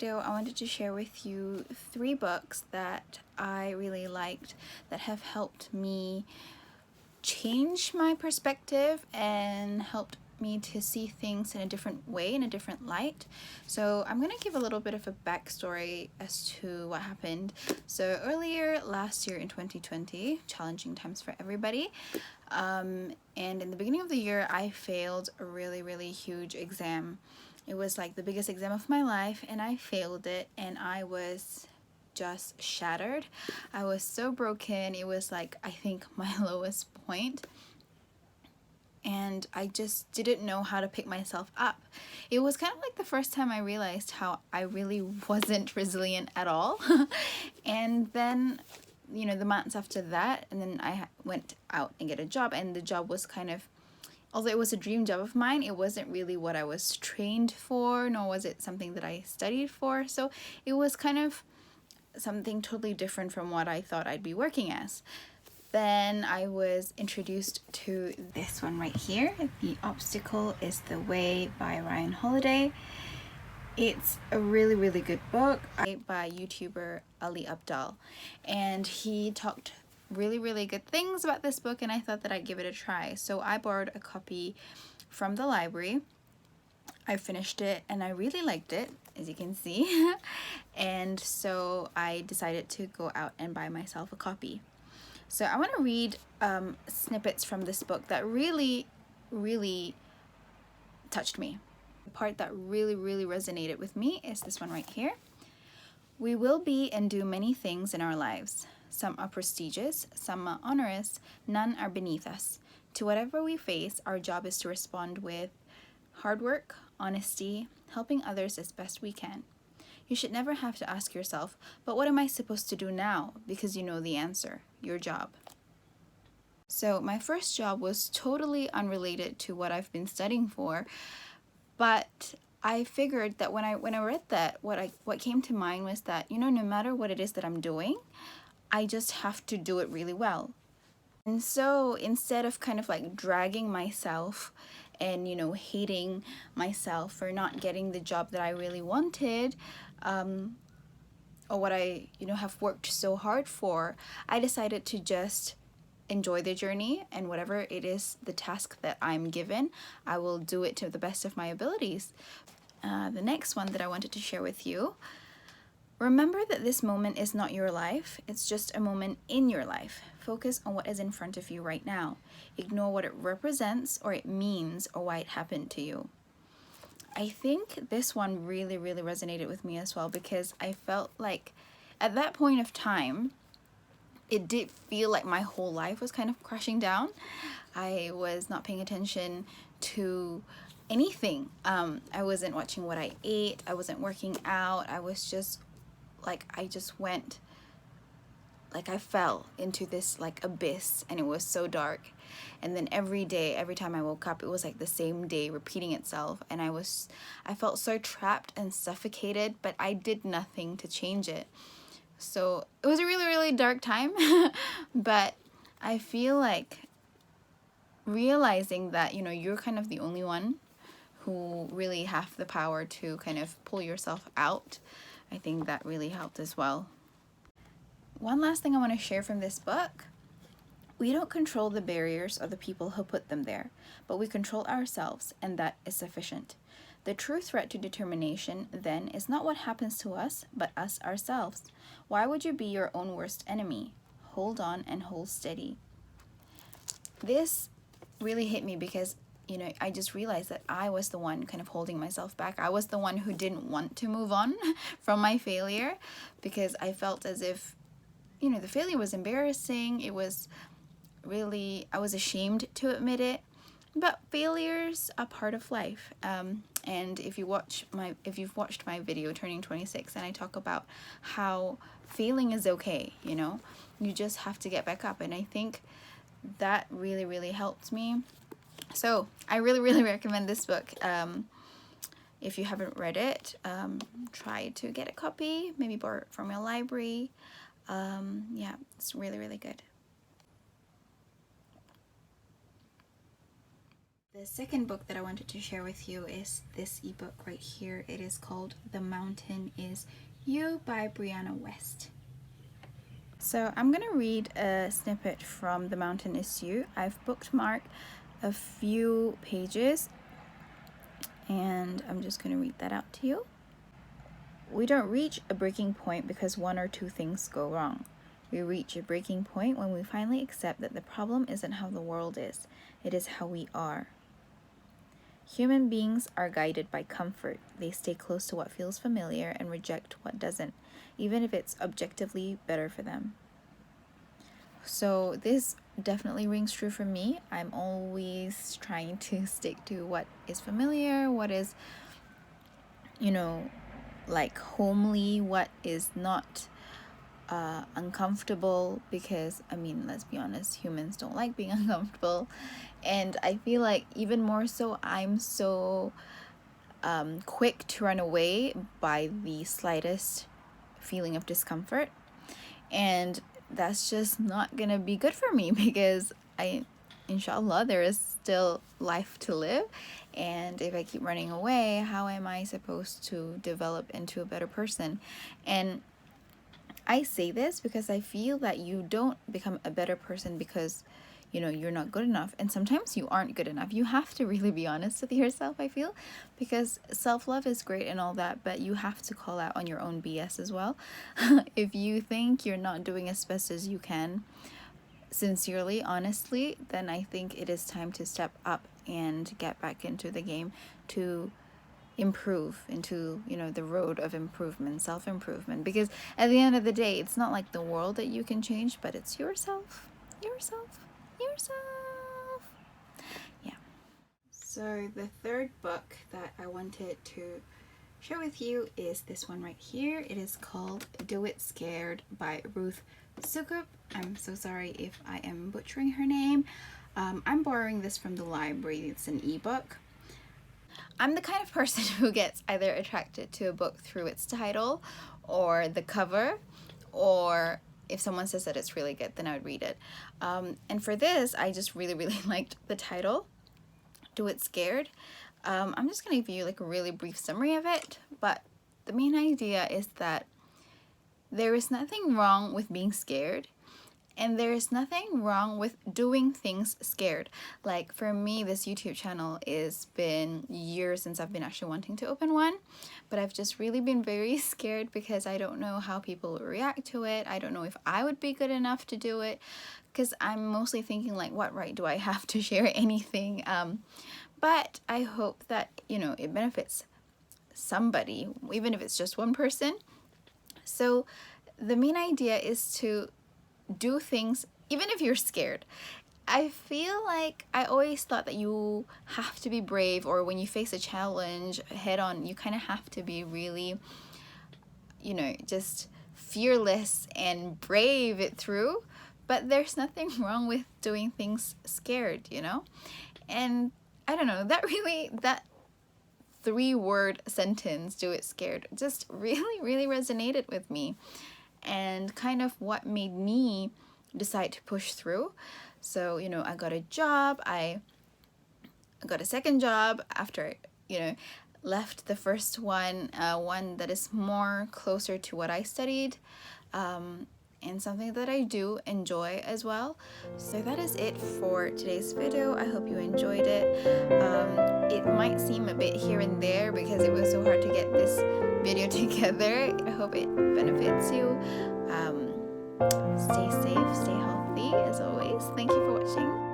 video, I wanted to share with you 3 books that I really liked that have helped me change my perspective and helped me to see things in a different way, in a different light. So I'm going to give a little bit of a backstory as to what happened. So earlier last year in 2020, challenging times for everybody, and in the beginning of the year I failed a really huge exam. It was like the biggest exam of my life, and I failed it, and I was just shattered. I was so broken. It was like, I think, my lowest point, and I just didn't know how to pick myself up. It was kind of like the first time I realized how I really wasn't resilient at all. And then, you know, the months after that, and then I went out and get a job, and the job was kind of, although it was a dream job of mine, it wasn't really what I was trained for, nor was it something that I studied for. So it was kind of something totally different from what I thought I'd be working as. Then I was introduced to this one right here, The Obstacle is the Way by Ryan Holiday. It's a really good book by YouTuber Ali Abdal, and he talked really good things about this book, and I thought that I'd give it a try. So I borrowed a copy from the library. I finished it and I really liked it, as you can see. And so I decided to go out and buy myself a copy. So I want to read snippets from this book that really touched me. The part that really resonated with me is this one right here. We will be and do many things in our lives. Some are prestigious, some are onerous, none are beneath us. To whatever we face, our job is to respond with hard work, honesty, helping others as best we can. You should never have to ask yourself, but what am I supposed to do now? Because you know the answer, your job. So my first job was totally unrelated to what I've been studying for, but I figured that when I read that, what came to mind was that, you know, no matter what it is that I'm doing, I just have to do it really well. And so instead of kind of like dragging myself and, you know, hating myself for not getting the job that I really wanted, or what I, you know, have worked so hard for, I decided to just enjoy the journey, and whatever it is, the task that I'm given, I will do it to the best of my abilities. The next one that I wanted to share with you: remember that this moment is not your life, it's just a moment in your life. Focus on what is in front of you right now. Ignore what it represents or it means or why it happened to you. I think this one really resonated with me as well, because I felt like at that point of time, it did feel like my whole life was kind of crashing down. I was not paying attention to anything. I wasn't watching what I ate, I wasn't working out, I was just like, I just went, like I fell into this like abyss, and it was so dark. And then every day, every time I woke up, it was like the same day repeating itself, and I felt so trapped and suffocated, but I did nothing to change it. So it was a really dark time. But I feel like realizing that, you know, you're kind of the only one who really have the power to kind of pull yourself out, I think that really helped as well. One last thing I want to share from this book: we don't control the barriers or the people who put them there, but we control ourselves, and that is sufficient. The true threat to determination, then, is not what happens to us, but us ourselves. Why would you be your own worst enemy? Hold on and hold steady. This really hit me because, you know, I just realized that I was the one kind of holding myself back. I was the one who didn't want to move on from my failure, because I felt as if, you know, the failure was embarrassing. It was really, I was ashamed to admit it. But failures are part of life. And if you've watched my video Turning 26, and I talk about how failing is okay, you know, you just have to get back up. And I think that really helped me. So I really recommend this book. If you haven't read it, try to get a copy, maybe borrow it from your library. Yeah, it's really good. The second book that I wanted to share with you is this ebook right here. It is called The Mountain Is You by Brianna West. So I'm going to read a snippet from The Mountain Is You. I've bookmarked a few pages and I'm just going to read that out to you. We don't reach a breaking point because one or two things go wrong. We reach a breaking point when we finally accept that the problem isn't how the world is, it is how we are. Human beings are guided by comfort. They stay close to what feels familiar and reject what doesn't, even if it's objectively better for them. So this definitely rings true for me. I'm always trying to stick to what is familiar, what is, like homely, what is not uncomfortable, because let's be honest, humans don't like being uncomfortable. And I feel like even more so, I'm so quick to run away by the slightest feeling of discomfort, and that's just not gonna be good for me, because inshallah there is still life to live, and if I keep running away, how am I supposed to develop into a better person? And I say this because I feel that you don't become a better person because you're not good enough, and sometimes you aren't good enough. You have to really be honest with yourself, I feel, because self-love is great and all that, but you have to call out on your own BS as well. If you think you're not doing as best as you can, sincerely, honestly, then I think it is time to step up and get back into the game to improve into the road of improvement, self-improvement, because at the end of the day, it's not like the world that you can change, but it's yourself. Yeah. So the third book that I wanted to share with you is this one right here. It is called Do It Scared by Ruth Sukup. I'm so sorry if I am butchering her name. I'm borrowing this from the library. It's an ebook. I'm the kind of person who gets either attracted to a book through its title or the cover, or if someone says that it's really good, then I would read it. And for this, I just really liked the title, Do It Scared. I'm just going to give you like a really brief summary of it, but the main idea is that there is nothing wrong with being scared, and there is nothing wrong with doing things scared. Like for me, this YouTube channel has been years since I've been actually wanting to open one, but I've just really been very scared because I don't know how people will react to it. I don't know if I would be good enough to do it, because I'm mostly thinking like, what right do I have to share anything? But I hope that, it benefits somebody, even if it's just one person. So the main idea is to do things even if you're scared. I feel like I always thought that you have to be brave, or when you face a challenge head on, you kind of have to be really, just fearless and brave it through. But there's nothing wrong with doing things scared, And I don't know, that 3-word sentence, do it scared, just really resonated with me, and kind of what made me decide to push through. So I got a job, I got a second job after left the first one, one that is more closer to what I studied, and something that I do enjoy as well. So that is it for today's video. I hope you enjoyed it. It might seem a bit here and there because it was so hard to get this video together. I hope it benefits you. Stay safe, stay healthy as always. Thank you for watching.